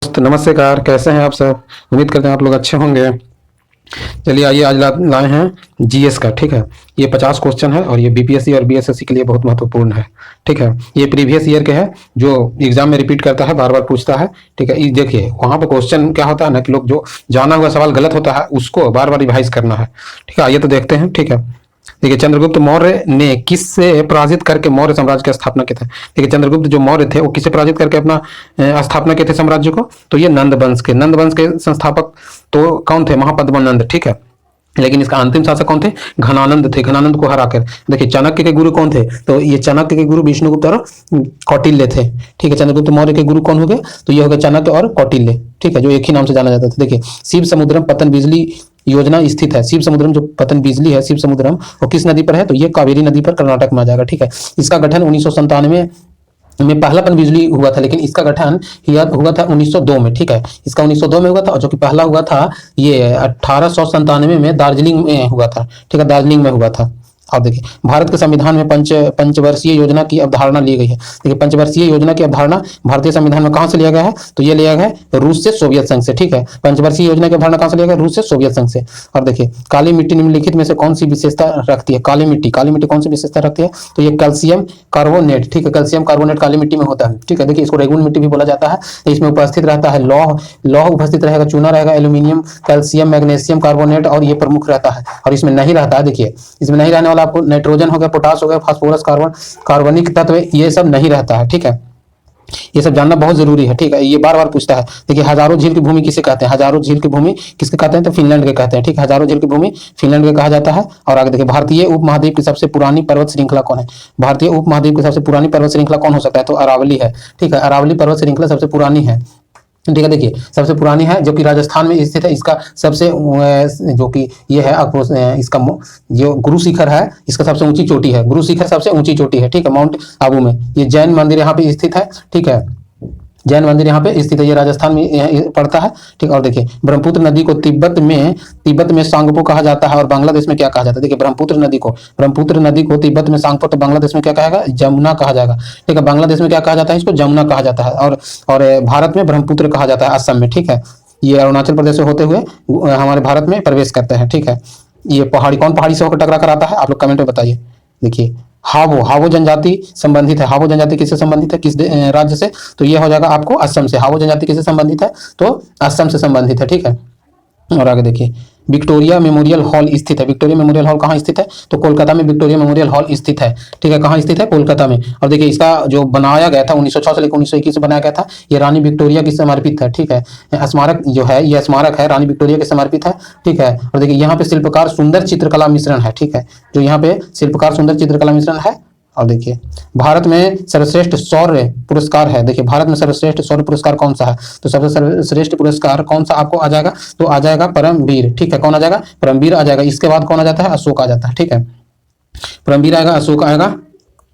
तो नमस्कार, कैसे हैं आप सब। उम्मीद करते हैं आप लोग अच्छे होंगे। चलिए आइए आज लाए हैं जीएस का। ठीक है, ये 50 क्वेश्चन है और ये बीपीएससी और बीएसएससी के लिए बहुत महत्वपूर्ण है। ठीक है, ये प्रीवियस ईयर के है जो एग्जाम में रिपीट करता है, बार बार पूछता है। ठीक है, ये देखिए वहां पर क्वेश्चन क्या होता है ना कि लोग जो जाना हुआ सवाल गलत होता है उसको बार बार रिवाइज करना है। ठीक है, आइए तो देखते हैं। ठीक है, देखिए चंद्रगुप्त मौर्य ने किससे पराजित करके मौर्य साम्राज्य की स्थापना की थी। देखिए चंद्रगुप्त जो मौर्य थे वो किससे पराजित करके अपना स्थापना किए थे साम्राज्य को, तो ये नंद वंश के संस्थापक तो कौन थे, महापद्मनंद। ठीक है, लेकिन इसका अंतिम शासक कौन थे, घनानंद थे। घनानंद को हराकर देखिए चाणक्य के गुरु कौन थे, तो ये चाणक्य के गुरु विष्णुगुप्त और कौटिल्य थे। ठीक है, चंद्रगुप्त मौर्य के गुरु कौन हो गए, तो ये हो गए चाणक्य और कौटिल्य। ठीक है, जो एक ही नाम से जाना जाता था। देखिए शिव समुद्रम पतन बिजली योजना स्थित है। शिव समुद्रम जो पतन बिजली है, शिव समुद्रम वो किस नदी पर है, तो ये कावेरी नदी पर कर्नाटक में आ जाएगा। ठीक है, इसका गठन 1997 में पहला पन बिजली हुआ था, लेकिन इसका गठन हुआ था 1902 में। ठीक है, इसका 1902 में हुआ था और जो कि पहला हुआ था ये 1897 में दार्जिलिंग में हुआ था। ठीक है, दार्जिलिंग में हुआ था। अब देखिए भारत के संविधान में पंचवर्षीय योजना की अवधारणा ली गई है। देखिए पंचवर्षीय योजना की अवधारणा भारतीय संविधान में कहां से लिया गया है, तो ये लिया गया है रूस से, सोवियत संघ से। ठीक है, पंचवर्षीय योजना की अवधारणा कहां से लिया गया, रूस से, सोवियत संघ से। और देखिए काली मिट्टी निम्नलिखित में से कौन सी विशेषता रखती है, काली मिट्टी कौन सी विशेषता रखती है, तो ये कैल्शियम कार्बोनेट। ठीक है, कैल्शियम कार्बोनेट काली मिट्टी में होता है। ठीक है, देखिए इसको रेगुन मिट्टी भी बोला जाता है। इसमें उपस्थित रहता है लौह उपस्थित रहेगा, चूना रहेगा, एल्यूमिनियम, कैल्शियम, मैग्नीशियम कार्बोनेट, और ये प्रमुख रहता है। और इसमें नहीं रहता है, देखिए इसमें नहीं रहने वाला आपको नाइट्रोजन हो गया, पोटास हो गया, फास्फोरस, कार्बनिक तत्व, ये सब नहीं रहता है। ठीक है, ये सब जानना बहुत जरूरी है। ठीक है, ये बार बार पूछता है। देखिए हजारों झील की भूमि किसे कहते हैं, हजारों झील की भूमि किसके कहते हैं, तो फिनलैंड के कहते हैं। ठीक है, हजारों झील की भूमि फिनलैंड के कहा जाता है। और आगे देखिए भारतीय उपमहाद्वीप की सबसे पुरानी पर्वत श्रृंखला कौन है, भारतीय उपमहाद्वीप की सबसे पुरानी पर्वत श्रृंखला कौन हो सकता है, तो अरावली है। ठीक है, अरावली पर्वत श्रृंखला सबसे पुरानी है। ठीक है, देखिए सबसे पुरानी है जो कि राजस्थान में स्थित है। इसका सबसे जो कि ये है इसका जो गुरु शिखर है, इसका सबसे ऊंची चोटी है, गुरु शिखर सबसे ऊंची चोटी है। ठीक है, माउंट आबू में। ये जैन मंदिर यहाँ पे स्थित है। ठीक है, जैन मंदिर यहाँ पे स्थित है, ये राजस्थान में पड़ता है। ठीक, और देखिए ब्रह्मपुत्र नदी को तिब्बत में सांगपो कहा जाता है और बांग्लादेश में क्या कहा जाता है। देखिए ब्रह्मपुत्र नदी को तिब्बत में सांगपो, तो बांग्लादेश में क्या कहेगा, जमुना कहा जाएगा। ठीक है, बांग्लादेश में क्या कहा जाता है, इसको जमुना कहा जाता है। और भारत में ब्रह्मपुत्र कहा जाता है, असम में। ठीक है, ये अरुणाचल प्रदेश से होते हुए हमारे भारत में प्रवेश करते हैं। ठीक है, ये कौन पहाड़ी से होकर टकरा कर आता है, आप लोग कमेंट में बताइए। देखिए हावो जनजाति संबंधित है। हावो जनजाति किससे संबंधित है, किस राज्य से, तो ये हो जाएगा आपको असम से। हावो जनजाति किससे संबंधित है, तो असम से संबंधित है। ठीक है, और आगे देखिए विक्टोरिया मेमोरियल हॉल स्थित है। विक्टोरिया मेमोरियल हॉल कहाँ स्थित है, तो कोलकाता में विक्टोरिया मेमोरियल हॉल स्थित है। ठीक है, कहाँ स्थित है, कोलकाता में। और देखिए इसका जो बनाया गया था 1906 से लेकर 1921 में बनाया गया था, ये रानी विक्टोरिया की समर्पित है। ठीक है, स्मारक जो है ये स्मारक है रानी विक्टोरिया के समर्पित है। ठीक है, और देखिए यहाँ पे शिल्पकार सुंदर चित्रकला मिश्रण है। ठीक है, जो यहाँ पे शिल्पकार सुंदर चित्रकला मिश्रण है। और देखिए भारत में सर्वश्रेष्ठ शौर्य पुरस्कार है। देखिए भारत में सर्वश्रेष्ठ शौर्य पुरस्कार कौन सा है, तो सबसे सर्वश्रेष्ठ पुरस्कार कौन सा आपको आ जाएगा, तो आ जाएगा परमवीर। ठीक है, कौन आ जाएगा, परमवीर आ जाएगा। इसके बाद कौन आ जाता है, अशोक आ जाता है। ठीक है, परमवीर आएगा, अशोक आएगा।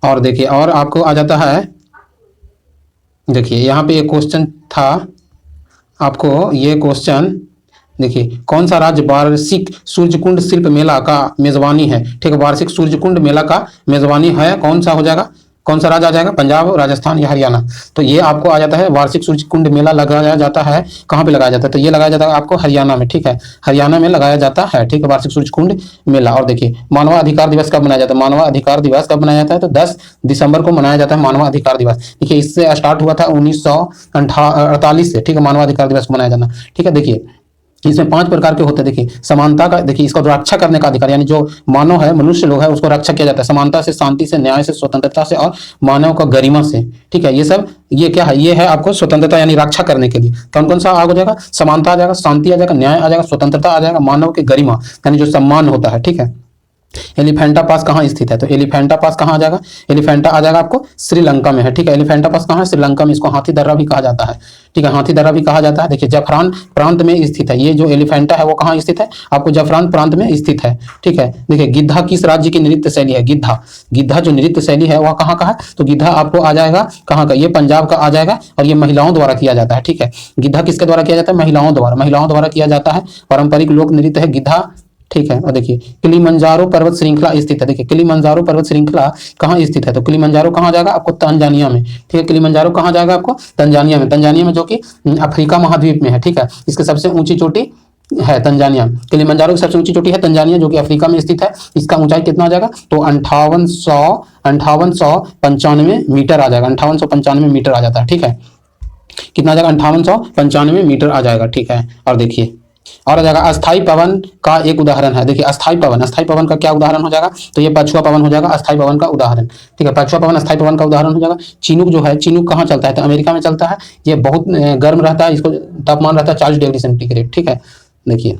और देखिए और आपको आ जाता है, देखिए यहाँ पे एक क्वेश्चन था आपको, ये क्वेश्चन देखिए कौन सा राज्य वार्षिक सूर्यकुंड शिल्प मेला का मेजबानी है। ठीक है, वार्षिक सूर्यकुंड मेला का मेजबानी है, कौन सा हो जाएगा, कौन सा राज्य आ जाएगा, पंजाब, राजस्थान या हरियाणा। तो ये आपको आ जाता है वार्षिक सूर्यकुंड मेला लगाया जाता है, कहाँ पे लगाया जाता है, तो ये लगाया जाता है आपको हरियाणा में। ठीक है, हरियाणा में लगाया जाता है। ठीक है, वार्षिक सूर्यकुंड मेला। और देखिए मानव अधिकार दिवस कब मनाया जाता है, मानव अधिकार दिवस कब मनाया जाता है, तो 10 दिसंबर को मनाया जाता है मानव अधिकार दिवस। देखिए इससे स्टार्ट हुआ था 1948 से। ठीक है, मानव अधिकार दिवस को मनाया जाना। ठीक है, देखिए इसमें 5 प्रकार के होते हैं। देखिए समानता का, देखिए इसको रक्षा करने का अधिकार, यानी जो मानव है, मनुष्य लोग है, उसको रक्षा किया जाता है समानता से, शांति से, न्याय से, स्वतंत्रता से और मानव का गरिमा से। ठीक है, ये सब ये क्या है, ये है आपको स्वतंत्रता यानी रक्षा करने के लिए। कौन कौन सा आ जाएगा, समानता आ जाएगा, शांति आ जाएगा, न्याय आ जाएगा, स्वतंत्रता आ जाएगा, मानव के गरिमा यानी जो सम्मान होता है। ठीक है, एलिफेंटा पास कहाँ स्थित है, तो एलिफेंटा पास कहाँ आ जाएगा, एलिफेंटा आ जाएगा आपको श्रीलंका में है। ठीक है, एलिफेंटा पास कहाँ है, श्रीलंका में। इसको हाथी दर्रा भी कहा जाता है। ठीक है, हाथी दर्रा भी कहा जाता है। देखिए जफरान प्रांत में स्थित है, ये जो एलिफेंटा है वो कहाँ स्थित है, आपको जफरान प्रांत में स्थित है। ठीक है, देखिए गिद्धा किस राज्य की नृत्य शैली है, गिद्धा जो नृत्य शैली है वह कहाँ का है, तो गिद्धा आपको आ जाएगा कहाँ का, ये पंजाब का आ जाएगा। और ये महिलाओं द्वारा किया जाता है। ठीक है, गिद्धा किसके द्वारा किया जाता है, महिलाओं द्वारा किया जाता है। पारंपरिक लोक नृत्य है गिद्धा। ठीक है। और देखिए किलिमंजारो पर्वत श्रृंखला स्थित है। देखिए किलिमंजारो पर्वत श्रृंखला कहाँ स्थित है, तो किलिमंजारो कहाँ जाएगा आपको, तंजानिया में। ठीक है, किलिमंजारो कहाँ जाएगा आपको, तंजानिया में। तंजानिया में जो कि अफ्रीका महाद्वीप में है। ठीक है, इसकी सबसे ऊंची चोटी है तंजानिया। किलिमंजारो की सबसे ऊंची चोटी है तंजानिया, जो कि अफ्रीका में स्थित है। इसका ऊंचाई कितना आ जाएगा, तो 5895 मीटर आ जाएगा। 5895 मीटर आ जाता है। ठीक है, कितना आ जाएगा, 5895 मीटर आ जाएगा। ठीक है, और देखिए और आ जाएगा अस्थाई पवन का एक उदाहरण है। देखिए अस्थाई पवन का क्या उदाहरण हो जाएगा, तो ये पछुआ पवन हो जाएगा, अस्थाई पवन का उदाहरण। ठीक है, पछुआ पवन अस्थाई पवन का उदाहरण हो जाएगा। चिनूक जो है, चिनूक कहाँ चलता है, तो अमेरिका में चलता है। ये बहुत गर्म रहता है, इसको तापमान रहता है 40 डिग्री सेंटीग्रेड। ठीक है, देखिए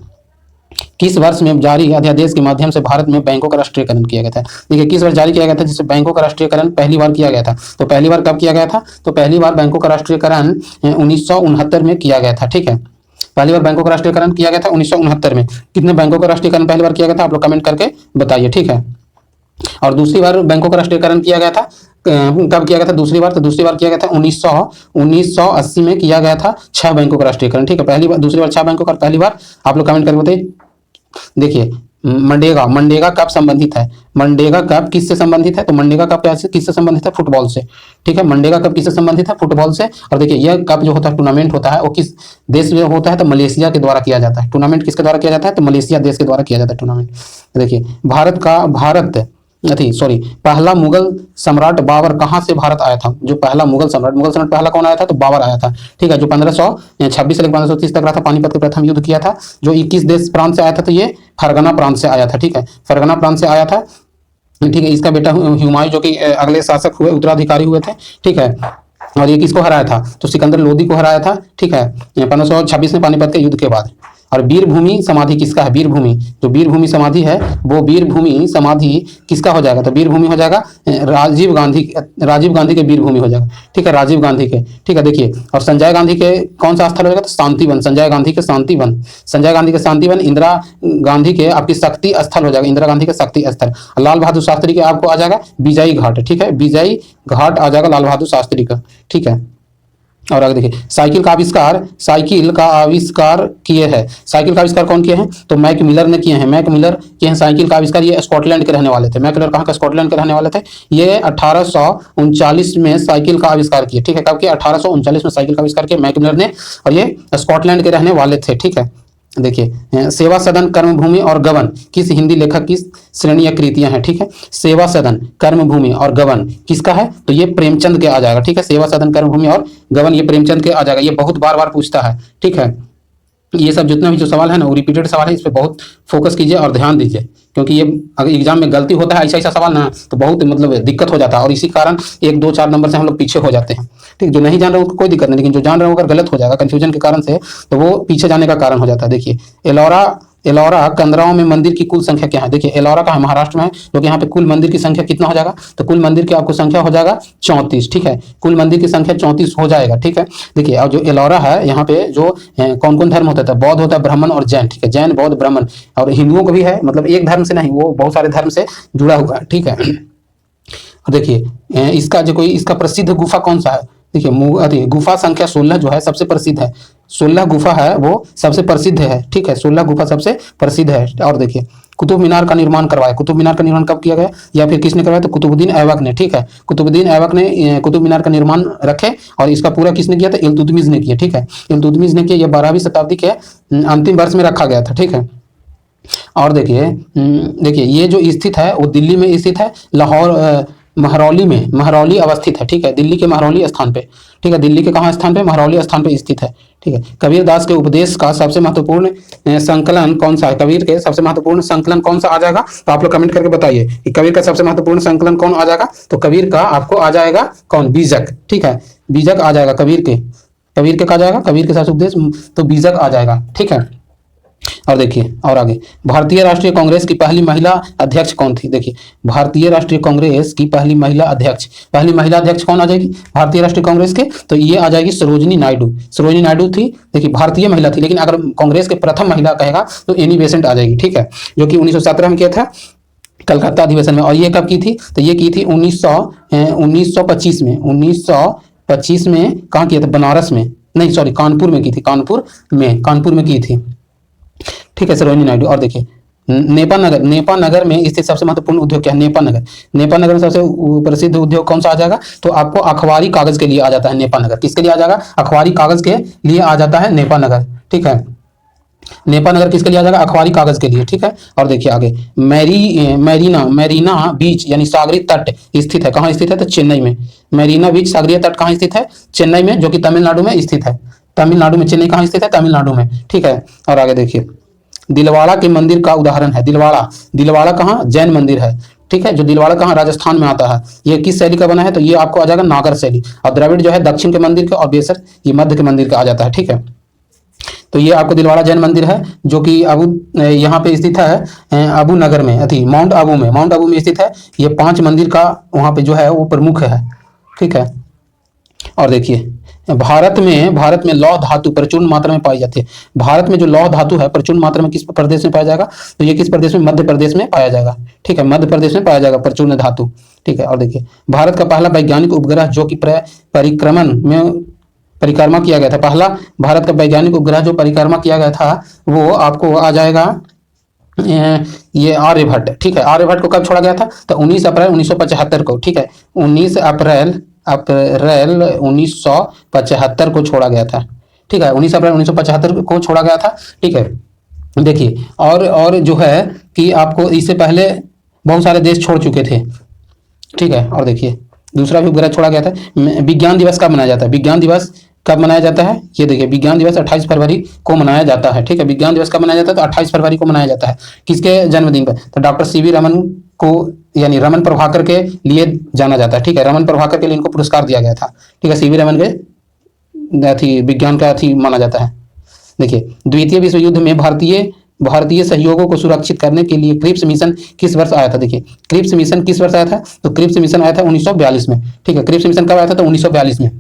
किस वर्ष में जारी अध्यादेश के माध्यम से भारत में बैंकों का राष्ट्रीयकरण किया गया था। देखिए किस वर्ष जारी किया गया था जिससे बैंकों का राष्ट्रीयकरण पहली बार किया गया था, तो पहली बार कब किया गया था, तो पहली बार बैंकों का राष्ट्रीयकरण 1969 में किया गया था। ठीक है, पहली बार बैंकों का राष्ट्रीयकरण किया गया था 1969 में। कितने बैंकों का राष्ट्रीयकरण पहली बार किया गया था, आप लोग कमेंट करके बताइए। ठीक है, और दूसरी बार बैंकों का राष्ट्रीयकरण किया गया था कब किया गया था दूसरी बार, तो दूसरी बार किया गया था 1980 में किया गया था 6 बैंकों का राष्ट्रीयकरण। ठीक है, पहली बार दूसरी बार 6 बैंकों का, पहली बार आप लोग कमेंट करके बताइए। देखिए मनरेगा कब संबंधित है, मनरेगा कब किससे संबंधित है, तो मनरेगा कब किससे संबंधित है, फुटबॉल से। ठीक है, मनरेगा कब किससे संबंधित है, फुटबॉल से। और देखिए यह कब जो होता है टूर्नामेंट होता है वो किस देश में होता है, तो मलेशिया के द्वारा किया जाता है। टूर्नामेंट किसके द्वारा किया जाता है, तो मलेशिया देश के द्वारा किया जाता है टूर्नामेंट। देखिए पहला मुगल सम्राट बाबर कहाँ से भारत आया था, जो पहला मुगल सम्राट पहला कौन आया था, तो बाबर आया था। ठीक है, जो 1526 से लेकर 1530 तक रहा था, पानीपत के प्रथम युद्ध किया था। जो 21 देश प्रांत से आया था, तो ये फरगना प्रांत से आया था। ठीक है, फरगना प्रांत से आया था। ठीक है, इसका बेटा हुमायूं जो कि अगले शासक हुए, उत्तराधिकारी हुए थे। ठीक है, और ये किसको हराया था, तो सिकंदर लोदी को हराया था। ठीक है, 1526 में पानीपत के युद्ध के बाद। और वीरभूमि समाधि किसका है, वीरभूमि जो वीरभूमि समाधि है वो वीरभूमि समाधि किसका हो जाएगा, तो वीरभूमि हो जाएगा राजीव गांधी के वीरभूमि हो जाएगा। ठीक है, राजीव गांधी के। ठीक है, देखिए और संजय गांधी के कौन सा स्थल हो जाएगा, तो शांतिवन। संजय गांधी के शांतिवन। इंदिरा गांधी के आपकी शक्ति स्थल हो जाएगा, इंदिरा गांधी के शक्ति स्थल। लाल बहादुर शास्त्री के आपको आ जाएगा विजयी घाट। ठीक है, विजयी घाट आ जाएगा लाल बहादुर शास्त्री का। ठीक है, और आगे देखिए साइकिल का आविष्कार किए हैं। साइकिल का आविष्कार कौन किए हैं, तो मैक मिलर ने किए हैं। साइकिल का आविष्कार, ये स्कॉटलैंड के रहने वाले थे। मैक मिलर कहाँ का, स्कॉटलैंड के रहने वाले थे। ये 1839 में साइकिल का आविष्कार किए। ठीक है, कब किया, 1839 में साइकिल का आविष्कार किया मैक मिलर ने, और ये स्कॉटलैंड के रहने वाले थे। ठीक है, देखिए सेवा सदन, कर्मभूमि और गबन किस हिंदी लेखक की श्रेणी या कृतियां हैं। ठीक है, सेवा सदन, कर्मभूमि और गबन किसका है, तो ये प्रेमचंद के आ जाएगा। ठीक है, सेवा सदन, कर्मभूमि और गबन ये प्रेमचंद के आ जाएगा। ये बहुत बार पूछता है। ठीक है, ये सब जितना भी जो सवाल है ना वो रिपीटेड सवाल है, इस पर बहुत फोकस कीजिए और ध्यान दीजिए, क्योंकि ये अगर एग्जाम में गलती होता है ऐसा सवाल ना, तो बहुत मतलब दिक्कत हो जाता है, और इसी कारण 1, 2, 4 नंबर से हम लोग पीछे हो जाते हैं। ठीक, जो नहीं जान रहे उसको कोई दिक्कत नहीं, लेकिन जो जान रहे हो अगर गलत हो जाएगा कंफ्यूजन के कारण से, तो वो पीछे जाने का कारण हो जाता है। देखिए एलोरा कंदराओं में मंदिर की कुल संख्या क्या है। देखिए एलोरा का है, महाराष्ट्र में है, जो कि यहाँ पे कुल मंदिर की संख्या कितना हो जाएगा, तो कुल मंदिर की आपको संख्या हो जाएगा 34। ठीक है, कुल मंदिर की संख्या 34 हो जाएगा। ठीक है, देखिए और जो एलोरा है यहाँ पे जो कौन कौन धर्म होता है, बौद्ध होता है, ब्राह्मण और जैन। ठीक है, जैन, बौद्ध, ब्राह्मण, और हिंदुओं को भी है, मतलब एक धर्म से नहीं, वो बहुत सारे धर्म से जुड़ा हुआ है। ठीक है, देखिए इसका प्रसिद्ध गुफा कौन सा है। देखिए गुफा संख्या 16 जो है सबसे प्रसिद्ध है। 16 गुफा है वो सबसे प्रसिद्ध है। ठीक है, 16 गुफा सबसे प्रसिद्ध है। और देखिए कुतुब मीनार का निर्माण करवाया। कुतुब मीनार का निर्माण कब किया गया, या फिर किसने करवाया, तो कुतुबुद्दीन ऐबक ने। ठीक है, कुतुबुद्दीन ऐबक ने कुतुब मीनार का निर्माण रखे, और इसका पूरा किसने किया था, इल्तुतमिश ने किया। ठीक है, इल्तुतमिश ने किया। यह 12वीं शताब्दी के अंतिम वर्ष में रखा गया था। ठीक है, और देखिए ये जो स्थित है वो दिल्ली में स्थित है, लाहौर महरौली अवस्थित है। ठीक है, दिल्ली के महरौली स्थान पे। ठीक है, दिल्ली के कहाँ स्थान पे, महरौली स्थान पे स्थित है। ठीक है, कबीर दास के उपदेश का सबसे महत्वपूर्ण संकलन कौन सा है, कबीर के सबसे महत्वपूर्ण संकलन कौन सा आ जाएगा, तो आप लोग कमेंट करके बताइए कि कबीर का सबसे महत्वपूर्ण संकलन कौन आ जाएगा। तो कबीर का आपको आ जाएगा कौन, बीजक। ठीक है, बीजक आ जाएगा कबीर के कहा जाएगा, कबीर के सबसे उपदेश, तो बीजक आ जाएगा। ठीक है, और देखिए और आगे भारतीय राष्ट्रीय कांग्रेस की पहली महिला अध्यक्ष कौन थी। देखिए भारतीय राष्ट्रीय कांग्रेस की पहली महिला अध्यक्ष कौन आ जाएगी भारतीय राष्ट्रीय कांग्रेस के, तो ये आ जाएगी सरोजिनी नायडू थी। देखिए भारतीय महिला थी, लेकिन अगर कांग्रेस के प्रथम महिला कहेगा तो एनी बेसेंट आ जाएगी। ठीक है, जो कि 1917 में किया था कलकत्ता अधिवेशन में। और ये कब की थी, तो ये की थी 1925 में। 1925 में कहाँ किया था, बनारस में नहीं, कानपुर में की थी। कानपुर में की थी। ठीक है, सरोजिनी नायडू। और देखिए नेपा नगर, नेपा नगर में स्थित सबसे महत्वपूर्ण उद्योग क्या है? नेपा नगर, नेपा नगर में सबसे प्रसिद्ध उद्योग कौन सा आ जाएगा? तो आपको अखबारी कागज के लिए आ जाता है नेपा नगर। किसके लिए आ जाएगा? अखबारी कागज के लिए आ जाता है नेपा नगर, ठीक है। नेपा नगर किसके लिए आ जाएगा? अखबारी कागज के लिए, ठीक है। और देखिए आगे, मैरीना बीच यानी सागरी तट स्थित है, कहाँ स्थित है? तो चेन्नई में। मैरीना बीच सागरीय तट कहाँ स्थित है? चेन्नई में, जो कि तमिलनाडु में स्थित है। तमिलनाडु में। चेन्नई कहाँ स्थित है? तमिलनाडु में, ठीक है। और आगे देखिए, दिलवाड़ा के मंदिर का उदाहरण है। दिलवाड़ा, दिलवाड़ा कहाँ? जैन मंदिर है, ठीक है। जो दिलवाड़ा कहाँ? राजस्थान में आता है। ये किस शैली का बना है? तो ये आपको आ जाएगा नागर शैली। और द्रविड़ जो है दक्षिण के मंदिर के, और बेसर ये मध्य के मंदिर का आ जाता है, ठीक है। तो ये आपको दिलवाड़ा जैन मंदिर है, जो कि यहाँ पे स्थित है अबू नगर में, अथी माउंट आबू में, माउंट आबू में स्थित है। ये 5 मंदिर का वहाँ पे जो है वो प्रमुख है, ठीक है। और देखिए, भारत में लौह धातु प्रचुर मात्रा में पाई जाती है। भारत में जो लौह धातु है प्रचुर मात्रा में किस प्रदेश में पाया जाएगा? तो ये किस प्रदेश में? मध्य प्रदेश में पाया जाएगा, ठीक है। मध्य प्रदेश में पाया जाएगा प्रचुर धातु, ठीक है। और देखिए, भारत का पहला वैज्ञानिक उपग्रह जो कि परिक्रमा किया गया था, पहला भारत का वैज्ञानिक उपग्रह जो परिक्रमा किया गया था, वो आपको आ जाएगा ये आर्यभट्ट, ठीक है। आर्यभट्ट को कब छोड़ा गया था? तो 19 अप्रैल 1975 को, ठीक है। 19 अप्रैल 1975 को छोड़ा गया था, ठीक है। 19 अप्रैल 1975 को छोड़ा गया था, ठीक है। देखिए, और जो है कि आपको इससे पहले बहुत सारे देश छोड़ चुके थे, ठीक है। और देखिए, दूसरा भी उपग्रह छोड़ा गया था। विज्ञान दिवस कब मनाया जाता है? विज्ञान दिवस कब मनाया जाता है? ये देखिए, विज्ञान दिवस 28 फरवरी को मनाया जाता है, ठीक है। विज्ञान दिवस कब मनाया जाता है? तो 28 फरवरी को मनाया जाता है। किसके जन्मदिन पर? तो डॉक्टर सीवी रमन को, यानी रमन प्रभाकर के लिए जाना जाता है, ठीक है। रमन प्रभाकर के लिए इनको पुरस्कार दिया गया था, ठीक है। सीवी रमन के अथी विज्ञान का अथी माना जाता है। देखिए, द्वितीय विश्व युद्ध में भारतीय सहयोगों को सुरक्षित करने के लिए क्रिप्स मिशन किस वर्ष आया था? देखिए, क्रिप्स मिशन किस वर्ष आया था? तो क्रिप्स मिशन आया था 1942 में, ठीक है। क्रिप्स मिशन कब आया था? तो 1942 में।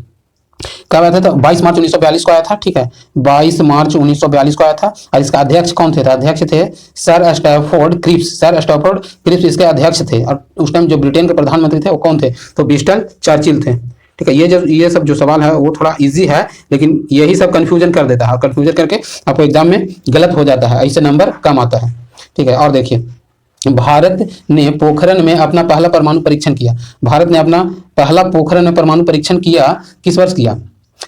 कब आया था? तो 22 मार्च 1942 को आया था, ठीक है। 22 मार्च 1942 को आया था। और इसका अध्यक्ष कौन थे? अध्यक्ष थे sir Stafford Cripps. Sir Stafford Cripps इसके अध्यक्ष थे। और उस टाइम जो ब्रिटेन के प्रधानमंत्री थे वो कौन थे? तो विंस्टन चर्चिल थे, ठीक है। ये सब जो सवाल है वो थोड़ा इजी है, लेकिन यही सब कंफ्यूजन कर देता है, और कंफ्यूजन करके आपको एग्जाम में गलत हो जाता है, ऐसे नंबर कम आता है, ठीक है। और देखिए, भारत ने पोखरण में अपना पहला परमाणु परीक्षण किया। भारत ने अपना पहला पोखरण में परमाणु परीक्षण किया, किस वर्ष किया?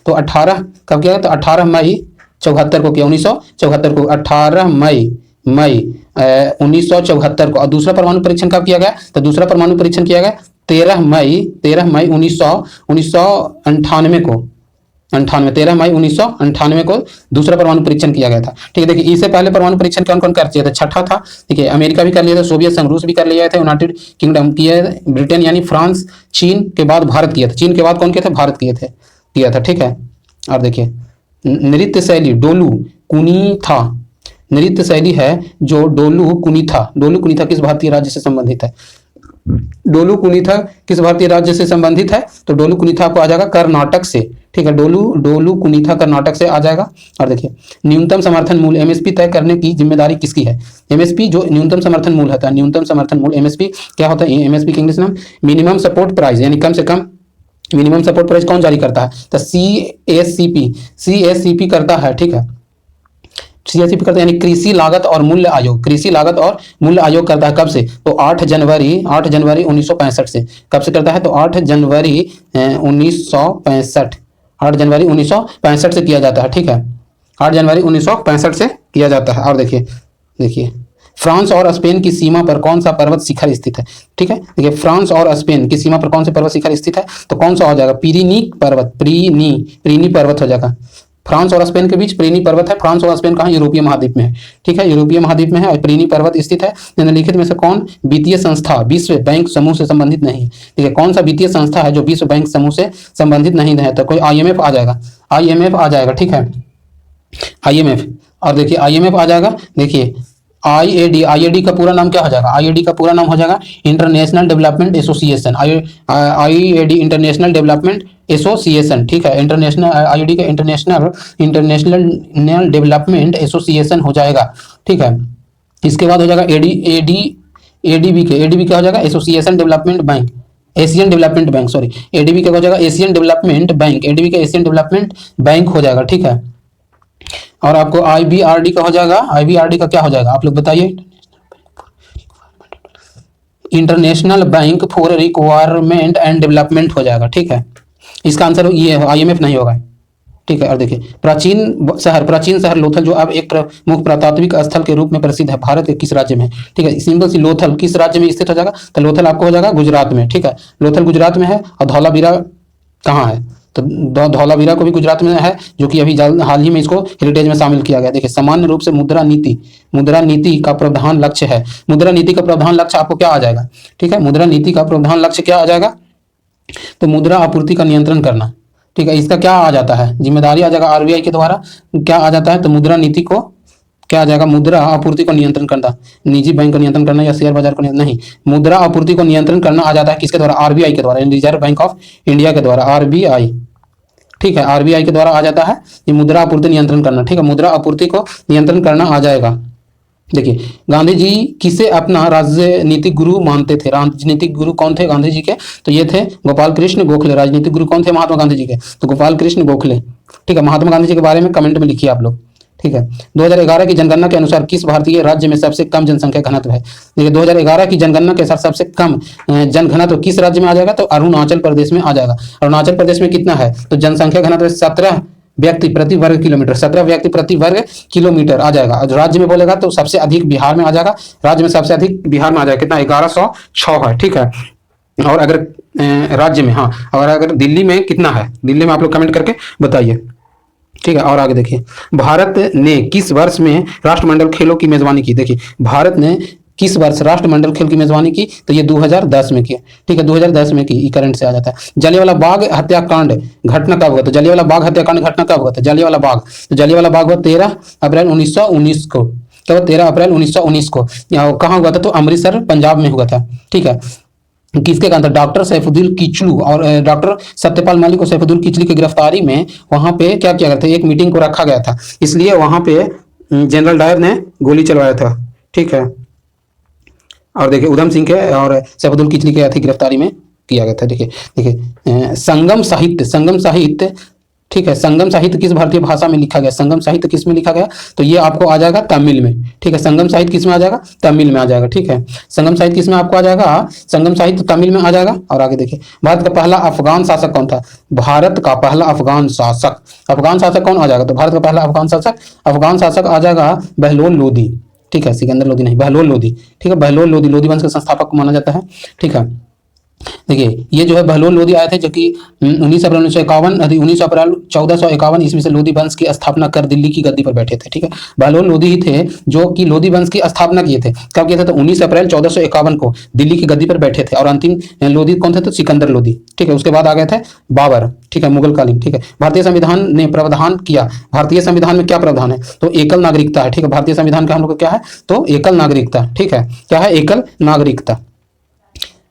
तो 18 कब किया? तो 18 मई 74 को किया, 1974 को, 18 मई 1974 को। और दूसरा परमाणु परीक्षण कब किया गया? तो दूसरा परमाणु परीक्षण किया गया 13 मई 1998 को, 13 मई 1998 को दूसरा परमाणु परीक्षण किया गया था, ठीक है। देखिए, इससे पहले परमाणु परीक्षण कौन कौन कर चुके थे? छठा था, ठीक है। अमेरिका भी कर लिया था, सोवियत संघ रूस भी कर लिया था, यूनाइटेड किंगडम किया, ब्रिटेन यानी फ्रांस, चीन के बाद भारत किया था। चीन के बाद कौन किया था? भारत किया था, ठीक है। और देखिए, नृत्य शैली डोलू कुनीथा, नृत्य शैली है जो डोलू कुनीथा किस भारतीय राज्य से संबंधित है? डोलू कुनीथा किस भारतीय राज्य से संबंधित है? तो डोलू कुनीथा आपको आ जाएगा कर्नाटक से, ठीक है। डोलू कुनीथा कर्नाटक से आ जाएगा। और देखिए, न्यूनतम समर्थन मूल्य एमएसपी तय करने की जिम्मेदारी किसकी है? एमएसपी जो न्यूनतम समर्थन मूल्य होता है, न्यूनतम समर्थन मूल्य एमएसपी क्या होता है? एमएसपी के इंग्लिश नाम मिनिमम सपोर्ट प्राइस, यानी कम से कम मिनिमम सपोर्ट प्राइस कौन जारी करता है? तो सीएससीपी करता है, ठीक है। सीएससीपी करता है, यानी कृषि लागत और मूल्य आयोग करता है। कब से? तो 8 जनवरी 1965 से। कब से करता है? तो 8 जनवरी 1965 से किया जाता है, ठीक है। 8 जनवरी 1965 से किया जाता है। और देखिए, फ्रांस और स्पेन की सीमा पर कौन सा पर्वत शिखर स्थित है? ठीक है, देखिए, फ्रांस और स्पेन की सीमा पर कौन सा पर्वत शिखर स्थित है? तो कौन सा हो जाएगा? प्रीनी पर्वत हो जाएगा। फ्रांस और स्पेन के बीच प्रीनी पर्वत है। फ्रांस और स्पेन कहाँ? यूरोपीय महाद्वीप में है, ठीक है। यूरोपीय महाद्वीप में है और प्रीनी पर्वत स्थित है। निम्नलिखित में से कौन वित्तीय संस्था विश्व बैंक समूह से संबंधित नहीं है? ठीक है, कौन सा वित्तीय संस्था है जो विश्व बैंक समूह से संबंधित नहीं है? तो कोई आईएमएफ आ जाएगा, ठीक है, आईएमएफ। और देखिए, आईएमएफ आ जाएगा। देखिए, आईएडी का पूरा नाम क्या हो जाएगा? आईएडी का पूरा नाम हो जाएगा international development association. IAD international development association, ठीक है। इंटरनेशनल आईएडी का इंटरनेशनल डेवलपमेंट एसोसिएशन हो जाएगा, ठीक है। इसके बाद हो जाएगा एडीबी क्या हो जाएगा? Association development bank, Asian development bank, sorry, ADB क्या हो जाएगा? एशियन डेवलपमेंट बैंक, एडीबी का एशियन डेवलपमेंट बैंक हो जाएगा, ठीक है। और आपको आईबीआरडी का हो जाएगा, आईबीआरडी का क्या हो जाएगा? आप लोग बताइए। International bank for requirement and development हो जाएगा। ठीक है, इसका आंसर ये IMF नहीं होगा। ठीक है, और देखिए प्राचीन शहर लोथल जो अब एक प्रमुख पुरातात्विक स्थल के रूप में प्रसिद्ध है, भारत के किस राज्य में? ठीक है, सिंपल सी लोथल किस राज्य में स्थित हो जाएगा? तो लोथल आपको हो जाएगा गुजरात में। ठीक है, लोथल गुजरात में है। और धौलावीरा कहाँ है? तो धौलावीरा को भी गुजरात में है, जो कि अभी हाल ही में इसको हेरिटेज में शामिल किया गया। देखिए, सामान्य रूप से मुद्रा नीति का प्रावधान लक्ष्य है। मुद्रा नीति का प्रावधान लक्ष्य आपको क्या आ जाएगा? ठीक है, मुद्रा नीति का प्रावधान लक्ष्य क्या आ जाएगा? तो मुद्रा आपूर्ति का नियंत्रण करना। ठीक है, इसका क्या आ जाता है? जिम्मेदारी आ जाएगा RBI के द्वारा। क्या आ जाता है? तो मुद्रा नीति को क्या आ जाएगा? मुद्रा आपूर्ति को नियंत्रण करना, निजी बैंक को नियंत्रण करना या शेयर बाजार को नहीं, मुद्रा आपूर्ति को नियंत्रण करना आ जाता है किसके द्वारा? RBI के द्वारा, रिजर्व बैंक ऑफ इंडिया के द्वारा, RBI। ठीक है, RBI के द्वारा आ जाता है ये मुद्रा आपूर्ति नियंत्रण करना। ठीक है, मुद्रा आपूर्ति को नियंत्रण करना आ जाएगा। देखिए, गांधी जी किसे अपना राजनीतिक गुरु मानते थे? राजनीतिक गुरु कौन थे गांधी जी के? तो ये थे गोपाल कृष्ण गोखले। राजनीतिक गुरु कौन थे महात्मा गांधी जी के? तो गोपाल कृष्ण गोखले। ठीक है, महात्मा गांधी जी के बारे में कमेंट में लिखिए आप लोग। ठीक है, 2011 की जनगणना के अनुसार किस भारतीय राज्य में सबसे कम जनसंख्या घनत्व है? देखिए, 2011 की जनगणना के अनुसार सबसे कम जनघनत्व किस राज्य में आ जाएगा? तो अरुणाचल प्रदेश में आ जाएगा। अरुणाचल प्रदेश में कितना है? तो जनसंख्या घनत्व 17 व्यक्ति प्रति वर्ग किलोमीटर, 17 व्यक्ति प्रति वर्ग किलोमीटर आ जाएगा। राज्य में बोलेगा तो सबसे अधिक बिहार में आ जाएगा। राज्य में सबसे अधिक बिहार में आ जाएगा। कितना? 1106 है। ठीक है, और अगर राज्य में, हाँ, और अगर दिल्ली में कितना है? दिल्ली में आप लोग कमेंट करके बताइए। ठीक है, और आगे देखिए, भारत ने किस वर्ष में राष्ट्रमंडल खेलों की मेजबानी की? देखिए, भारत ने किस वर्ष राष्ट्रमंडल खेल की मेजबानी की? तो ये 2010 में की। ठीक है, 2010 में की। करंट से आ जाता है। जलियांवाला बाग हत्याकांड घटना कब हुआ? तो जलियांवाला बाग हत्याकांड घटना कब हुआ था? जलियांवाला बाग, तो जलियांवाला बाग हुआ 13 अप्रैल 1919 को। कब? 13 अप्रैल 1919 को। कहाँ हुआ था? तो अमृतसर पंजाब में हुआ था। ठीक है, किसके कारण था? डॉक्टर सैफुद्दीन किचलू और डॉक्टर सत्यपाल मलिक और सैफुद्दीन किचलू की गिरफ्तारी में वहां पे क्या किया गया था? एक मीटिंग को रखा गया था, इसलिए वहां पे जनरल डायर ने गोली चलवाया था। ठीक है, और देखिए, उधम सिंह के और सैफुद्दीन किचलू के थी गिरफ्तारी में किया गया था। देखिए संगम साहित्य। ठीक है, संगम साहित्य किस भारतीय भाषा में लिखा गया? संगम साहित्य किस में लिखा गया? तो ये आपको आ जाएगा तमिल में। ठीक है, संगम साहित्य किस में आ जाएगा? तमिल में आ जाएगा। ठीक है, संगम साहित्य किस में आपको आ जाएगा? संगम साहित्य तमिल में आ जाएगा। और आगे देखिए, भारत का पहला अफगान शासक कौन था? भारत का पहला अफगान शासक कौन आ जाएगा? तो भारत का पहला अफगान शासक आ जाएगा बहलोल लोदी। ठीक है, सिकंदर लोदी नहीं, बहलोल लोदी। ठीक है, बहलोल लोदी वंश के संस्थापक माना जाता है। ठीक है, देखिए, ये जो है बहलोल लोदी आए थे, जो कि 19 अप्रैल 1451 ईस्वी से लोदी वंश की स्थापना कर दिल्ली की गद्दी पर बैठे थे। ठीक है, बहलोल लोदी ही थे जो कि लोदी वंश की स्थापना किए थे। कब किए थे? तो 19 अप्रैल 1451 को दिल्ली की गद्दी पर बैठे थे। और अंतिम लोदी कौन थे? तो सिकंदर लोदी। ठीक है, उसके बाद आ गए थे बाबर। ठीक है, मुगल कालीन। ठीक है, भारतीय संविधान ने प्रावधान किया। भारतीय संविधान में क्या प्रावधान है? तो एकल नागरिकता है। ठीक है, भारतीय संविधान का हम लोग क्या है? तो एकल नागरिकता। ठीक है, क्या है? एकल नागरिकता।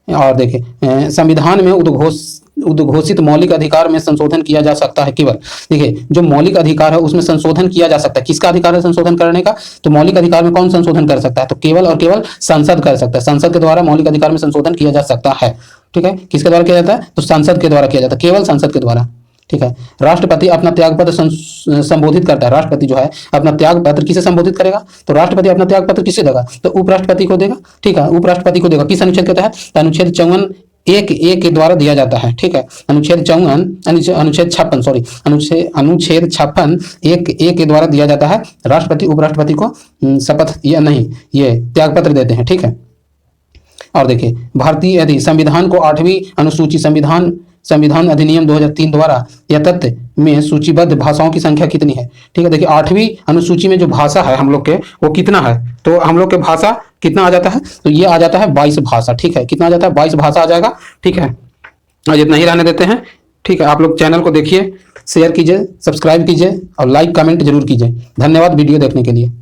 और देखिए, संविधान में उद्घोषित मौलिक अधिकार में संशोधन किया जा सकता है केवल। देखिए, जो मौलिक अधिकार है उसमें संशोधन किया जा सकता है। किसका अधिकार है संशोधन करने का? तो मौलिक अधिकार में कौन संशोधन कर सकता है? तो केवल और केवल संसद कर सकता है। संसद के द्वारा मौलिक अधिकार में संशोधन किया जा सकता है। ठीक है, किसके द्वारा किया जाता है? तो संसद के द्वारा किया जाता है, केवल संसद के द्वारा। ठीक है, राष्ट्रपति अपना त्यागपत्र संबोधित करता है। राष्ट्रपति जो है अपना त्यागपत्र किसे संबोधित करेगा? तो राष्ट्रपति अपना त्यागपत्र किसे देगा? तो उपराष्ट्रपति को देगा। ठीक है, उपराष्ट्रपति को देगा। किस अनुच्छेद के तहत? अनुच्छेद 54(1)(a) के द्वारा दिया जाता है। ठीक है, अनुच्छेद 56(1)(a) के द्वारा दिया जाता है। राष्ट्रपति उपराष्ट्रपति को शपथ या नहीं, ये त्यागपत्र देते हैं। ठीक है, और देखिए, भारतीय यदि संविधान को 8वीं अनुसूची संविधान अधिनियम 2003 द्वारा यथातथ में सूचीबद्ध भाषाओं की संख्या कितनी है? ठीक है, देखिए, 8वीं अनुसूची में जो भाषा है हम लोग के, वो कितना है? तो हम लोग के भाषा कितना आ जाता है? तो ये आ जाता है 22 भाषा। ठीक है, कितना आ जाता है? 22 भाषा आ जाएगा। ठीक है, और इतना ही रहने देते हैं। ठीक है, आप लोग चैनल को देखिए, शेयर कीजिए, सब्सक्राइब कीजिए और लाइक कमेंट जरूर कीजिए। धन्यवाद वीडियो देखने के लिए।